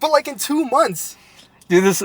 But like in 2 months. Dude, this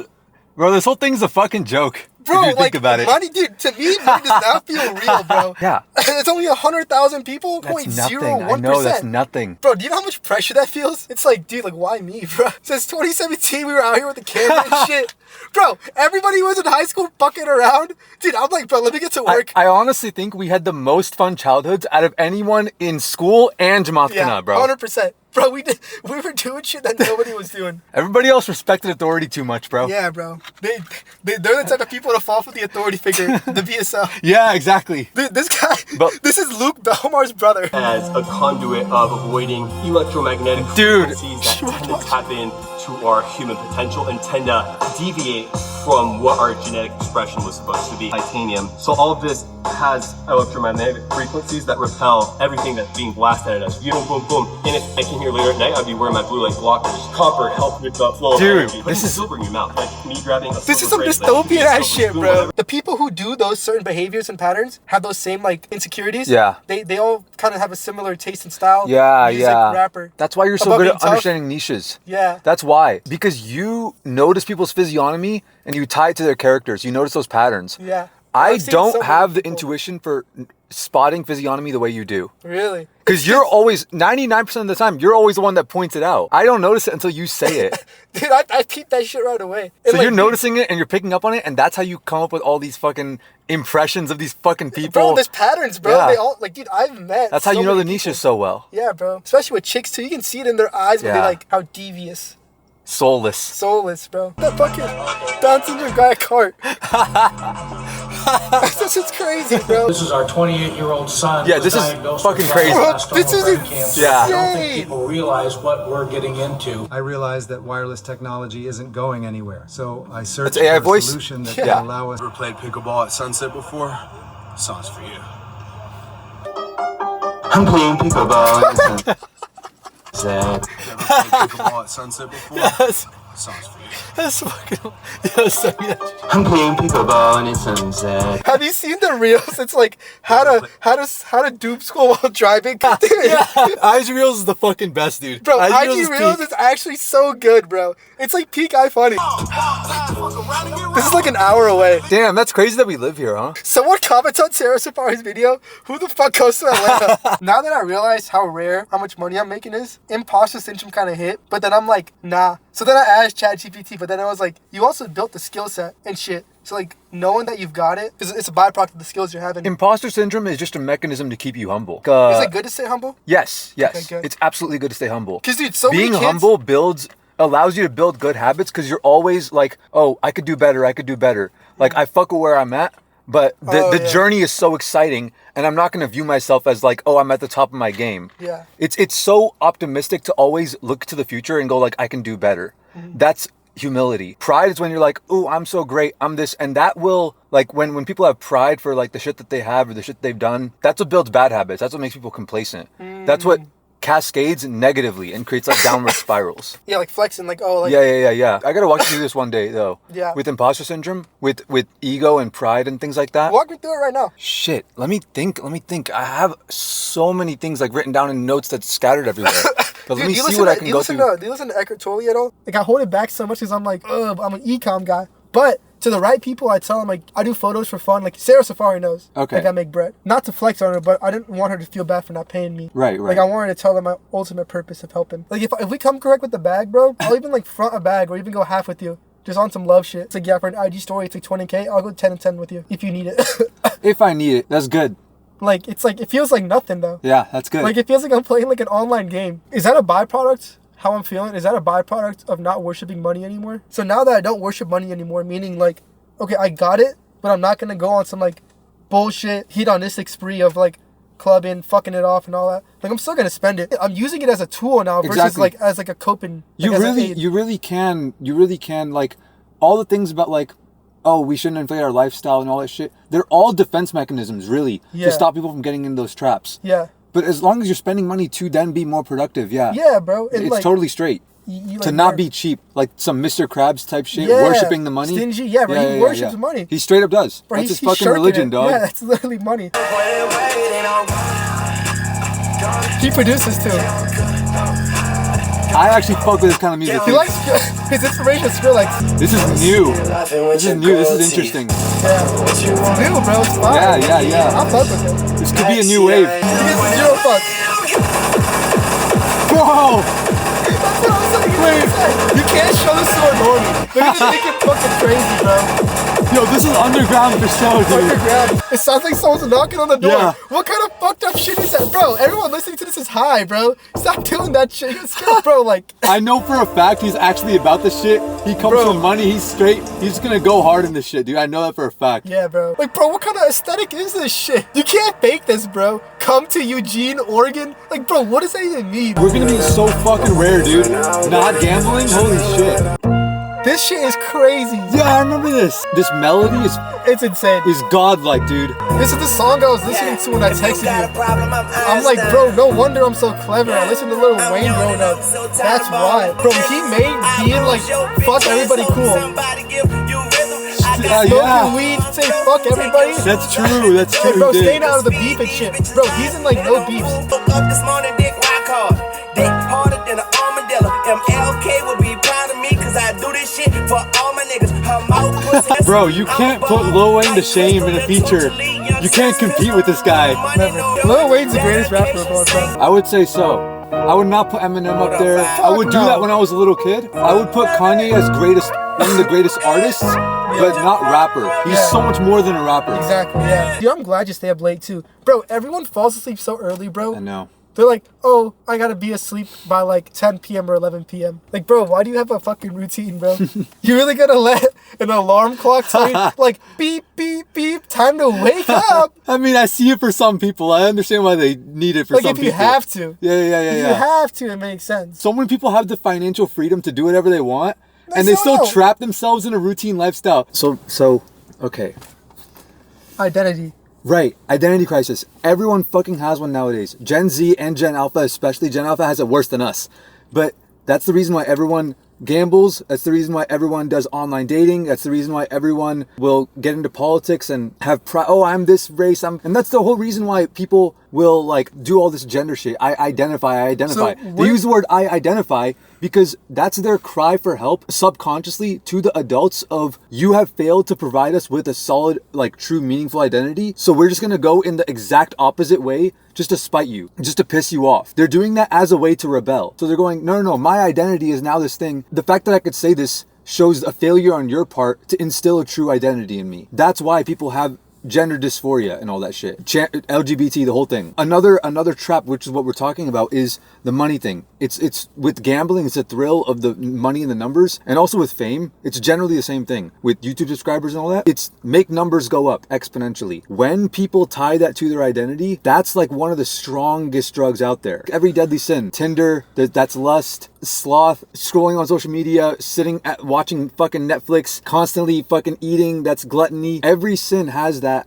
whole thing's a fucking joke. Bro, if you think about it. Money, dude, to me, money does not feel real, bro. Yeah. It's only 100,000 people, That's 0.01%. nothing. I know, that's nothing. Bro, do you know how much pressure that feels? It's like, dude, like, why me, bro? Since 2017, we were out here with the camera and shit. Bro, everybody was in high school fucking around. Dude, I'm like, bro, let me get to work. I honestly think we had the most fun childhoods out of anyone in school and Jamaat Yeah, bro. 100%. Bro, we were doing shit that nobody was doing. Everybody else respected authority too much, bro. Yeah, bro. They're the type of people to fall for the authority figure, the VSL. Yeah, exactly. This guy, this is Luke Belmar's brother. As a conduit of avoiding electromagnetic frequencies that tend to tap into our human potential and tend to deviate from what our genetic expression was supposed to be. Titanium. So all of this has electromagnetic frequencies that repel everything that's being blasted at us. Boom, boom, boom. And if I came here later at night, I'd be wearing my blue light blockers. Copper help with the flow of energy. This is silver in your mouth. Like me grabbing a This is some dystopian ass shit, bro. The people who do those certain behaviors and patterns have those same like insecurities. Yeah. They all kind of have a similar taste and style. Yeah, music, rapper. That's why you're so good at understanding niches. Yeah. That's why. Because you notice people's physiognomy and you tie it to their characters. You notice those patterns. Yeah. I don't have the intuition for spotting physiognomy the way you do. Really? Because you're always, 99% of the time, you're always the one that points it out. I don't notice it until you say it. Dude, I peeped that shit right away. So you're noticing it and you're picking up on it, and that's how you come up with all these fucking impressions of these fucking people. Bro, there's patterns, bro. Yeah. They all, like, dude, I've met That's how you know the niches so well. Yeah, bro. Especially with chicks, too. You can see it in their eyes when they're like, how devious. Soulless, bro. That fucking Down syndrome guy at cart. This is crazy, bro. This is our 28-year-old son. Yeah, this is fucking crazy. This is insane. I don't think people realize what we're getting into. I realized that wireless technology isn't going anywhere, so I searched AI for a voice? solution that can allow us. Ever played pickleball at Sunset before? Song's for you. I'm playing pickleball. Ever played pickleball at Sunset before? Yes. Song's for you. That's fucking... Yeah, send me that shit. I'm playing pickleball and it's sunset. Have you seen the reels? It's like how to dupe school while driving. Dude. Yeah, IG Reels is the fucking best, dude. Bro, IG Reels is actually so good, bro. It's like peak iFunny. This is like an hour away. Damn, that's crazy that we live here, huh? Someone comments on Sarah Safari's video, who the fuck goes to Atlanta? Now that I realize how rare, how much money I'm making is, imposter syndrome kind of hit. But then I'm like, nah. So then I asked ChatGPT, but then I was like, you also built the skill set and shit. So like, knowing that you've got it, it's a byproduct of the skills you're having. Imposter syndrome is just a mechanism to keep you humble. Is it good to stay humble? Yes. Okay, It's absolutely good to stay humble. Because dude, so being many kids... humble allows you to build good habits because you're always like, oh, I could do better. Like, I fuck with where I'm at, but the journey is so exciting, and I'm not going to view myself as like, oh, I'm at the top of my game. Yeah. It's so optimistic to always look to the future and go like, I can do better. Mm-hmm. That's humility. Pride is when you're like, oh, I'm so great, I'm this, and that will, like, when people have pride for like the shit that they have or the shit they've done, that's what builds bad habits. That's what makes people complacent. That's what cascades negatively and creates like downward spirals. Yeah, like flexing, like, oh, like... Yeah. I gotta walk you through this one day, though. Yeah. With imposter syndrome, with ego and pride and things like that. Walk me through it right now. Shit, let me think. I have so many things like written down in notes that's scattered everywhere. But let me see what I can go through. Do you listen to Eckhart Tolle at all? Like, I hold it back so much because I'm like, I'm an e-com guy. But to the right people, I tell them, like, I do photos for fun. Like, Sarah Safari knows. Okay. Like, I make bread. Not to flex on her, but I didn't want her to feel bad for not paying me. Right. Like, I wanted to tell them my ultimate purpose of helping. Like, if we come correct with the bag, bro, I'll even, like, front a bag or even go half with you. Just on some love shit. It's like, yeah, for an IG story, it's like 20K. I'll go 10 and 10 with you if you need it. If I need it, that's good. Like, it's like, it feels like nothing, though. Yeah, that's good. Like, it feels like I'm playing, like, an online game. Is that a byproduct? How I'm feeling? Is that a byproduct of not worshiping money anymore? So now that I don't worship money anymore, meaning, like, okay, I got it, but I'm not going to go on some, like, bullshit hedonistic spree of, like, clubbing, fucking it off and all that. Like, I'm still going to spend it. I'm using it as a tool now versus, like, as, like, a coping. Like, you really can, like, all the things about, like, oh, we shouldn't inflate our lifestyle and all that shit. They're all defense mechanisms, really, to stop people from getting in those traps. Yeah. But as long as you're spending money to then be more productive, Yeah, bro. It's like, totally straight. You to not be cheap, like some Mr. Krabs type shit, worshipping the money. Stingy, bro. He worships money. He straight up does. Bro, that's his fucking religion, dog. Yeah, that's literally money. He produces too. I actually fuck with this kind of music. He likes his inspiration is Skrillex. This is new. This is new. This is interesting. Yeah. It's new, bro. It's fine. Yeah. I'm fuck with it. This could be a new wave. He gets 0 fucks. Whoa! That's what I'm saying. Wait, you can't show this to a normie. They're gonna think it fucking crazy, bro. Yo, this is underground for show, dude. Underground. It sounds like someone's knocking on the door. Yeah. What kind of fucked up shit is that, bro? Everyone listening to this is high, bro. Stop doing that shit. You're scared, bro. Like, I know for a fact he's actually about this shit. He comes Bro. from money. He's straight. He's gonna go hard in this shit, dude. I know that for a fact. yeah, bro. Like, bro, what kind of aesthetic is this shit? You can't fake this, bro. Come to Eugene, Oregon. Like, bro, what does that even mean? We're gonna be so fucking rare, dude. Not gambling? Holy shit. This shit is crazy. Yeah, I remember this. This melody It's insane. is godlike, dude. This is the song I was listening to when I texted you. I'm like, bro, no wonder I'm so clever. I listened to Lil Wayne growing up. That's why. Bro, he made being like, fuck everybody cool. Smoking weed, say fuck everybody. That's true. That's true. Hey, bro, dude. staying out of the beef and shit. Bro, he's in like no beefs. Dick harder than an armadillo. MLK would be proud of me cause I do this shit for all my niggas. Her mouth pussy. Bro, you can't put Lil Wayne to shame in a feature. You can't compete with this guy. Never. Lil Wayne's the greatest rapper of all time. I would say so. I would not put Eminem up there. I would do that when I was a little kid. I would put Kanye as one of the greatest artists, but not rapper. He's so much more than a rapper. Exactly, yeah. Dude, I'm glad you stay up late too. Bro, everyone falls asleep so early, bro. I know. They're like, oh, I gotta be asleep by like 10 p.m. or 11 p.m. Like, bro, why do you have a fucking routine, bro? You really gonna let an alarm clock tell you, like, beep, beep, beep, time to wake up? I mean, I see it for some people. I understand why they need it for Like, some if people. you have to. Yeah. If you have to, it makes sense. So many people have the financial freedom to do whatever they want, They and they still still don't. trap themselves in a routine lifestyle. So, okay. Identity. Right, identity crisis. Everyone fucking has one nowadays. Gen Z and Gen Alpha especially. Gen Alpha has it worse than us. But that's the reason why everyone gambles. That's the reason why everyone does online dating. That's the reason why everyone will get into politics and have I'm this race. And that's the whole reason why people will like do all this gender shit. I identify. So They use the word I identify because that's their cry for help subconsciously to the adults of you have failed to provide us with a solid, like true, meaningful identity. So we're just going to go in the exact opposite way just to spite you, just to piss you off. They're doing that as a way to rebel. So they're going, no, my identity is now this thing. The fact that I could say this shows a failure on your part to instill a true identity in me. That's why people have gender dysphoria and all that shit. LGBT, the whole thing. Another trap, which is what we're talking about, is the money thing. It's with gambling, it's a thrill of the money and the numbers, and also with fame, it's generally the same thing. With YouTube subscribers and all that, it's make numbers go up exponentially. When people tie that to their identity, that's like one of the strongest drugs out there. Every deadly sin, Tinder, that's lust, sloth, scrolling on social media, watching fucking Netflix, constantly fucking eating, that's gluttony. Every sin has that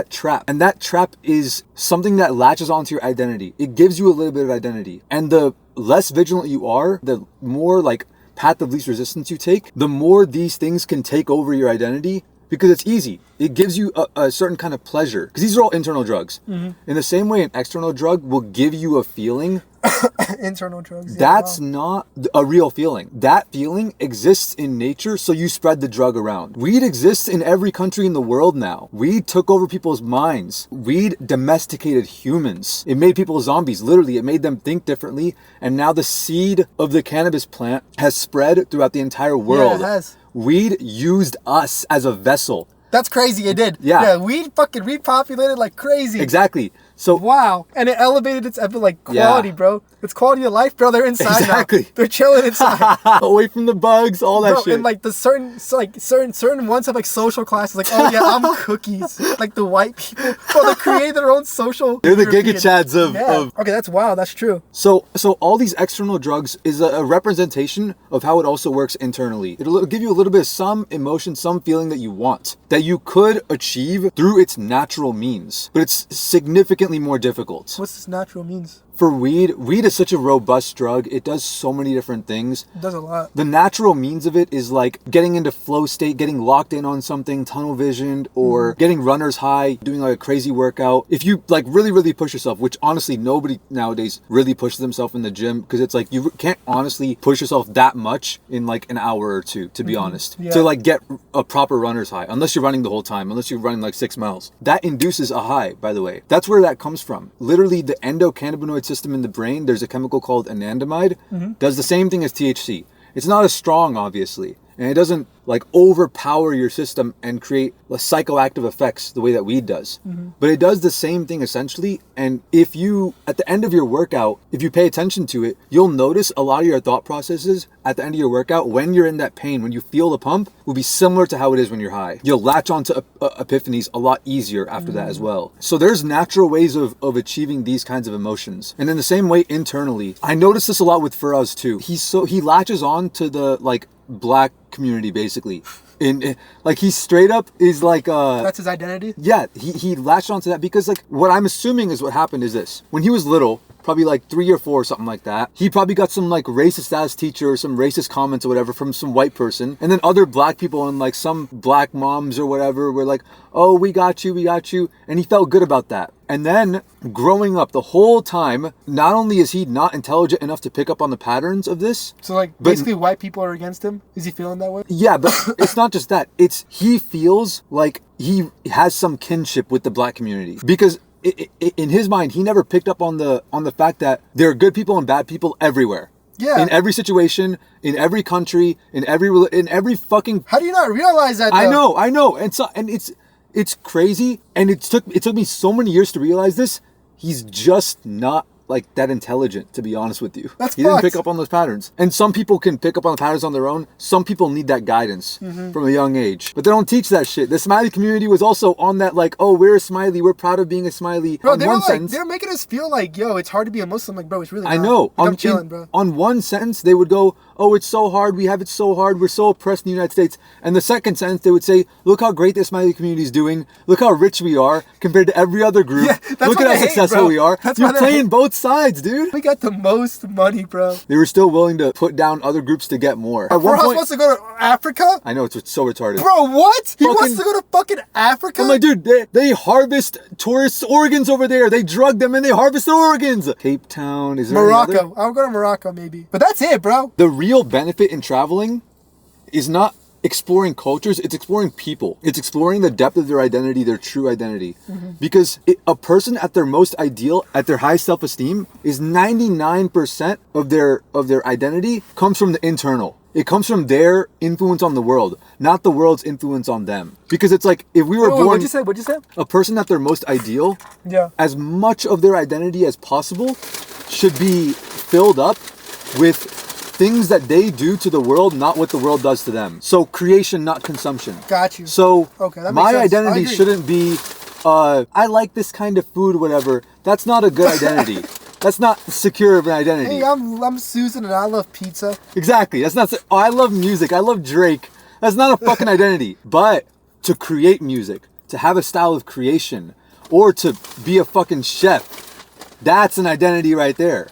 trap, and that trap is something that latches onto your identity. It gives you a little bit of identity, and the less vigilant you are, the more like path of least resistance you take, the more these things can take over your identity, because it's easy. It gives you a certain kind of pleasure, because these are all internal drugs. In the same way an external drug will give you a feeling, Internal drugs. Yeah, that's wow. not a real feeling. That feeling exists in nature, so you spread the drug around. Weed exists in every country in the world now. Weed took over people's minds. Weed domesticated humans. It made people zombies. Literally, it made them think differently. And now the seed of the cannabis plant has spread throughout the entire world. Yeah, it has. Weed used us as a vessel. That's crazy, it did. Yeah. Weed fucking repopulated like crazy. Exactly. So Wow. And it elevated its like quality, Yeah. bro. It's quality of life, bro. They're inside Exactly. now. They're chilling inside. away from the bugs, all that Bro, shit. and like the certain ones have like social classes, like, oh yeah, I'm cookies. Like the white people, bro, they create their own social. They're the European- Giga Chads of Okay, that's wild. That's true. So all these external drugs is a representation of how it also works internally. It'll give you a little bit of some emotion, some feeling that you want, that you could achieve through its natural means, but it's significantly more difficult. What's this natural means? for weed is such a robust drug. It does so many different things. It does a lot. The natural means of it is like getting into flow state, getting locked in on something, tunnel visioned, or getting runner's high, doing like a crazy workout. If you like really, really push yourself, which honestly nobody nowadays really pushes themselves in the gym, because it's like you can't honestly push yourself that much in like an hour or two, to be honest, to like get a proper runner's high, unless you're running the whole time, unless you're running like 6 miles. That induces a high, by the way. That's where that comes from. Literally the endocannabinoid system in the brain, there's a chemical called anandamide, does the same thing as THC. It's not as strong, obviously, and it doesn't like overpower your system and create psychoactive effects the way that weed does. But it does the same thing essentially. And if you, at the end of your workout, if you pay attention to it, you'll notice a lot of your thought processes at the end of your workout, when you're in that pain, when you feel the pump, will be similar to how it is when you're high. You'll latch onto epiphanies a lot easier after that as well. So there's natural ways of achieving these kinds of emotions. And in the same way internally, I notice this a lot with Afraaz too. He latches on to the like black community basically. In like he straight up is like that's his identity. Yeah, he latched onto that because like what I'm assuming is what happened is this: when he was little, probably like 3 or 4 or something like that, he probably got some like racist ass teacher or some racist comments or whatever from some white person, and then other black people and like some black moms or whatever were like, oh, we got you, and he felt good about that. And then growing up the whole time, not only is he not intelligent enough to pick up on the patterns of this, so like basically white people are against him. Is he feeling that way? Yeah, but it's not just that. It's he feels like he has some kinship with the black community because in his mind he never picked up on the fact that there are good people and bad people everywhere. Yeah. In every situation, in every country, in every fucking. How do you not realize that? Though? I know, and it's crazy, and it took me so many years to realize this. He's just not like that intelligent, to be honest with you. He didn't pick up on those patterns. And some people can pick up on the patterns on their own. Some people need that guidance from a young age. But they don't teach that shit. The smiley community was also on that like, oh, we're a smiley, we're proud of being a smiley. Bro, they're making us feel like, yo, it's hard to be a Muslim. Like, bro, it's really not. I know. I'm chilling, bro. On one sentence, they would go, oh, it's so hard, we have it so hard, we're so oppressed in the United States. And the second sentence, they would say, look how great the smiley community is doing. Look how rich we are compared to every other group. Yeah, look at how successful we are. You're playing both sides, dude. We got the most money, bro. They were still willing to put down other groups to get more. At one point, wants to go to Africa? I know, it's so retarded. Bro, what? He wants to go to fucking Africa? I'm like, dude, they harvest tourists' organs over there. They drug them and they harvest their organs. Cape Town, is there Morocco. I'll go to Morocco maybe. But that's it, bro. The real benefit in traveling is not exploring cultures, it's exploring people. It's exploring the depth of their identity, their true identity. Because a person at their most ideal, at their high self-esteem, is 99% of their identity comes from the internal. It comes from their influence on the world, not the world's influence on them. Because it's like, if we were born... What'd you say? A person at their most ideal, as much of their identity as possible should be filled up with things that they do to the world, not what the world does to them. So creation, not consumption. Got you. So my identity shouldn't be, I like this kind of food, whatever. That's not a good identity. That's not secure of an identity. Hey, I'm Susan and I love pizza. Exactly. That's not, I love music. I love Drake. That's not a fucking identity. But to create music, to have a style of creation, or to be a fucking chef, that's an identity right there.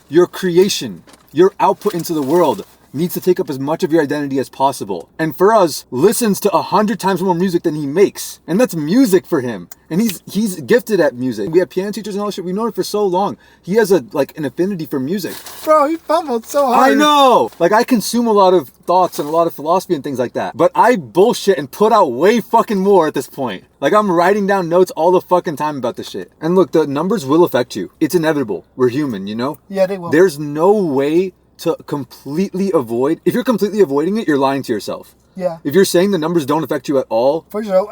Your creation, your output into the world needs to take up as much of your identity as possible. And Afraaz listens to 100 times more music than he makes. And that's music for him. And he's gifted at music. We have piano teachers and all that shit. We've known it for so long. He has an affinity for music. Bro, he fumbled so hard. I know! Like, I consume a lot of thoughts and a lot of philosophy and things like that. But I bullshit and put out way fucking more at this point. Like, I'm writing down notes all the fucking time about this shit. And look, the numbers will affect you. It's inevitable. We're human, you know? Yeah, they will. There's no way to completely avoid. If you're completely avoiding it, you're lying to yourself. Yeah. If you're saying the numbers don't affect you at all. For sure.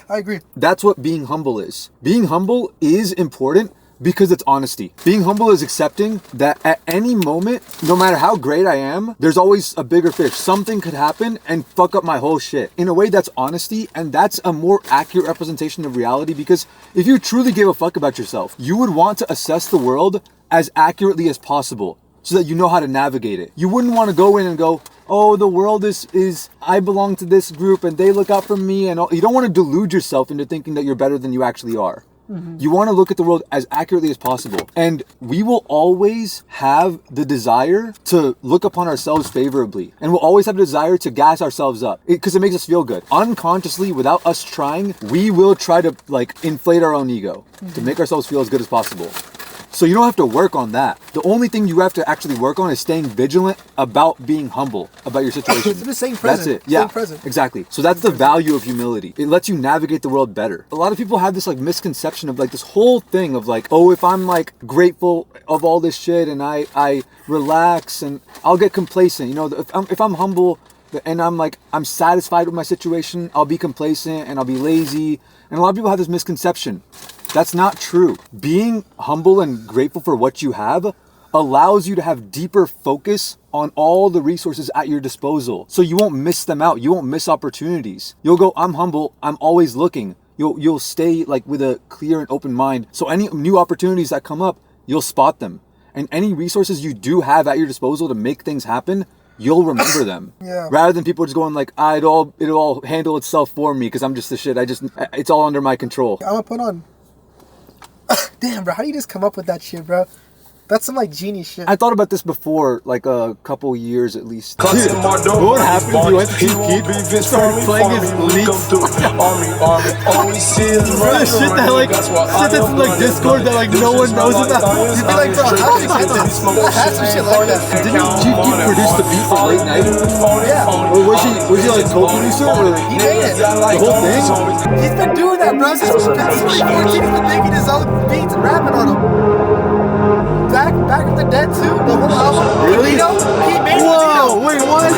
I agree. That's what being humble is. Being humble is important because it's honesty. Being humble is accepting that at any moment, no matter how great I am, there's always a bigger fish. Something could happen and fuck up my whole shit. In a way, that's honesty, and that's a more accurate representation of reality, because if you truly give a fuck about yourself, you would want to assess the world as accurately as possible, so that you know how to navigate it. You wouldn't want to go in and go, oh, the world is I belong to this group and they look out for me and all. You don't want to delude yourself into thinking that you're better than you actually are. You want to look at the world as accurately as possible. And we will always have the desire to look upon ourselves favorably. And we'll always have the desire to gas ourselves up because it makes us feel good. Unconsciously, without us trying, we will try to like inflate our own ego to make ourselves feel as good as possible. So you don't have to work on that. The only thing you have to actually work on is staying vigilant about being humble about your situation. It's the same present. That's it. Yeah, same present. Exactly. So that's the value of humility. It lets you navigate the world better. A lot of people have this like misconception of like this whole thing of like, oh, if I'm like grateful of all this shit and I relax and I'll get complacent. You know, if I'm humble and I'm satisfied with my situation, I'll be complacent and I'll be lazy. And a lot of people have this misconception. That's not true. Being humble and grateful for what you have allows you to have deeper focus on all the resources at your disposal. So you won't miss them out. You won't miss opportunities. You'll go, I'm humble. I'm always looking. You'll stay like with a clear and open mind. So any new opportunities that come up, you'll spot them. And any resources you do have at your disposal to make things happen, you'll remember them. Yeah. Rather than people just going like, it'll all handle itself for me because I'm just the shit. It's all under my control. I'm gonna put on. Damn, bro, how do you just come up with that shit, bro? That's some like genius shit. I thought about this before, like a couple years at least. Dude, what happened if you went to Keith, started playing his leaks? Bro, the shit that like, shit that's in like Discord that like no one knows about. You'd be like, bro, how did you get this? I had some shit like that. Didn't Chief Keef produce the beat for Late Night? Yeah. Or was he like co-producer? Or He made it. the whole thing? He's been doing that, bro. Since 2014, he's been making his own beats and rapping on them. Back of the Dead too, the whole album. Really? He made Whoa, wait, what?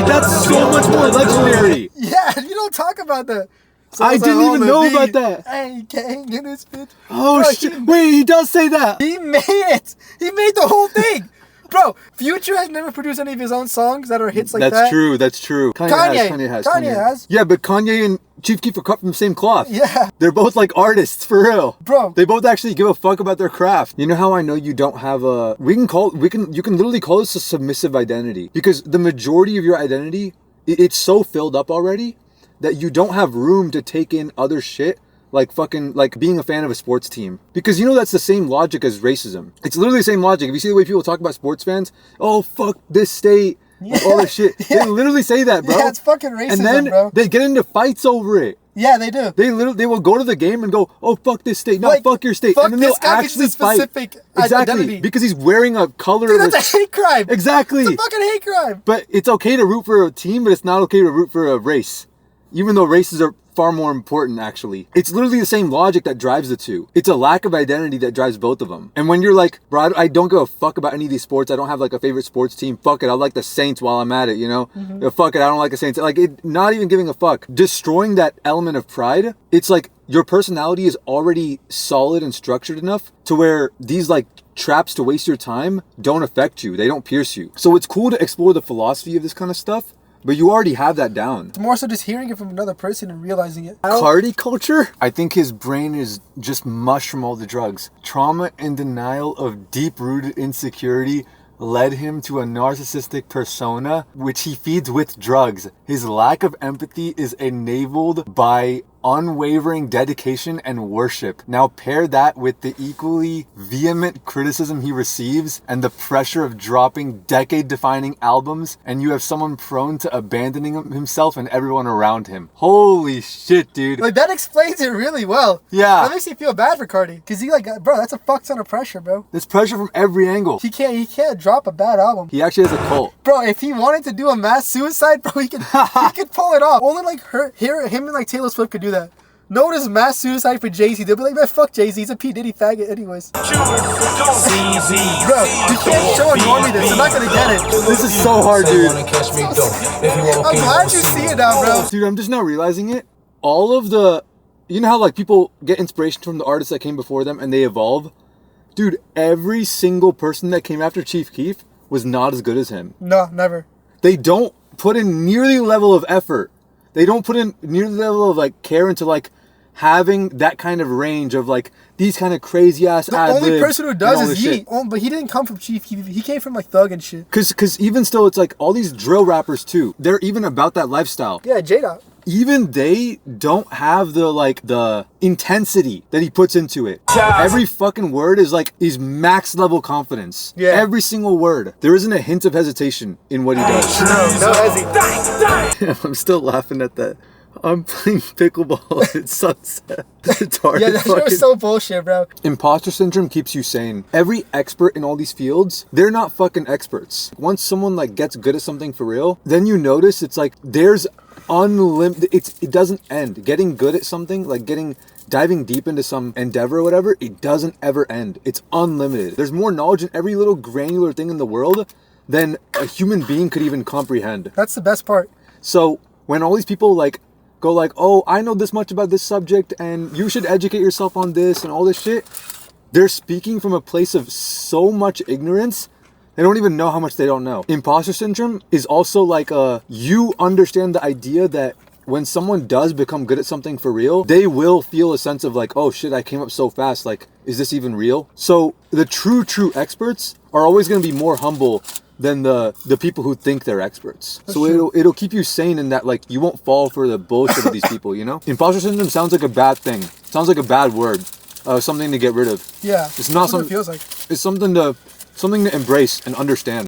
That's so much more legendary. Yeah, you don't talk about that. So I was didn't like, even know about that. Hey, gang in this bitch. Oh Bro, shit! Wait, he does say that. He made it. He made the whole thing. Bro, Future has never produced any of his own songs that are hits like that. That's true. Kanye has. Yeah, but Kanye and Chief Keef are cut from the same cloth. Yeah. They're both like artists, for real. Bro. They both actually give a fuck about their craft. You know how I know you don't have a... You can literally call this a submissive identity. Because the majority of your identity, it's so filled up already that you don't have room to take in other shit. Like fucking, like being a fan of a sports team. Because you know that's the same logic as racism. It's literally the same logic. If you see the way people talk about sports fans, oh, fuck this state, like, all this shit. Yeah. They literally say that, bro. Yeah, it's fucking racism, and then bro. they get into fights over it. Yeah, they do. They will go to the game and go, oh, fuck this state, no, like, fuck your state. Fuck And then they'll this guy actually gets a specific fight. Exactly. identity. Because he's wearing a color. Dude, that's a hate crime. Exactly. It's a fucking hate crime. But it's okay to root for a team, but it's not okay to root for a race. Even though races are far more important, actually. It's literally the same logic that drives the two. It's a lack of identity that drives both of them. And when you're like, bro, I don't give a fuck about any of these sports. I don't have like a favorite sports team. Fuck it. I like the Saints while I'm at it, you know? Yeah, fuck it. I don't like the Saints. Like, not even giving a fuck. Destroying that element of pride, it's like your personality is already solid and structured enough to where these like traps to waste your time don't affect you. They don't pierce you. So it's cool to explore the philosophy of this kind of stuff. But you already have that down. It's more so just hearing it from another person and realizing it. Cardi culture? I think his brain is just mush from all the drugs. Trauma and denial of deep-rooted insecurity led him to a narcissistic persona, which he feeds with drugs. His lack of empathy is enabled by unwavering dedication and worship. Now pair that with the equally vehement criticism he receives and the pressure of dropping decade-defining albums, and you have someone prone to abandoning himself and everyone around him. Holy shit, dude. Like, that explains it really well. Yeah. That makes me feel bad for Cardi. Because he like, bro, that's a fuck ton of pressure, bro. There's pressure from every angle. He can't drop a bad album. He actually has a cult. Bro, if he wanted to do a mass suicide, bro, he could pull it off. Only like him and like Taylor Swift could do that. No one is mass suicide for Jay-Z. They'll be like, man, fuck Jay-Z. He's a P. Diddy faggot anyways. Bro, you can't show a normie this. They're not gonna get it. This is so hard, dude. I'm glad you see it now, bro. Dude, I'm just now realizing it. All of the... You know how like people get inspiration from the artists that came before them and they evolve? Dude, every single person that came after Chief Keef was not as good as him. No, never. They don't put in nearly the level of effort. They don't put in nearly the level of like care into like having that kind of range of like these kind of crazy ass ad-libs. The only person who does and all is this Yeet. shit. Oh, but he didn't come from Chief Keef. He came from like Thug and shit. Cause even still, it's like all these drill rappers too. They're even about that lifestyle. Yeah, J-Dot. even they don't have the intensity that he puts into it. Every fucking word is max level confidence. Yeah. Every single word. There isn't a hint of hesitation in what he does. No hesitation. I'm still laughing at that. I'm playing pickleball at sunset. Yeah, that shit was so bullshit, bro. Imposter syndrome keeps you sane. Every expert in all these fields, they're not fucking experts. Once someone like gets good at something for real, then you notice it's like there's unlimited. It doesn't end. Getting good at something, like diving deep into some endeavor or whatever, it doesn't ever end. It's unlimited. There's more knowledge in every little granular thing in the world than a human being could even comprehend. That's the best part. So when all these people go like, oh, I know this much about this subject and you should educate yourself on this and all this shit, they're speaking from a place of so much ignorance, they don't even know how much they don't know. Imposter syndrome is also like you understand the idea that when someone does become good at something for real, they will feel a sense of like, oh shit, I came up so fast, like, is this even real? So the true experts are always going to be more humble than the people who think they're experts. That's so it'll keep you sane in that like you won't fall for the bullshit of these people, you know? Imposter syndrome sounds like a bad thing. Sounds like a bad word. Something to get rid of. Yeah. It's not That's what something. it feels like. It's something to embrace and understand.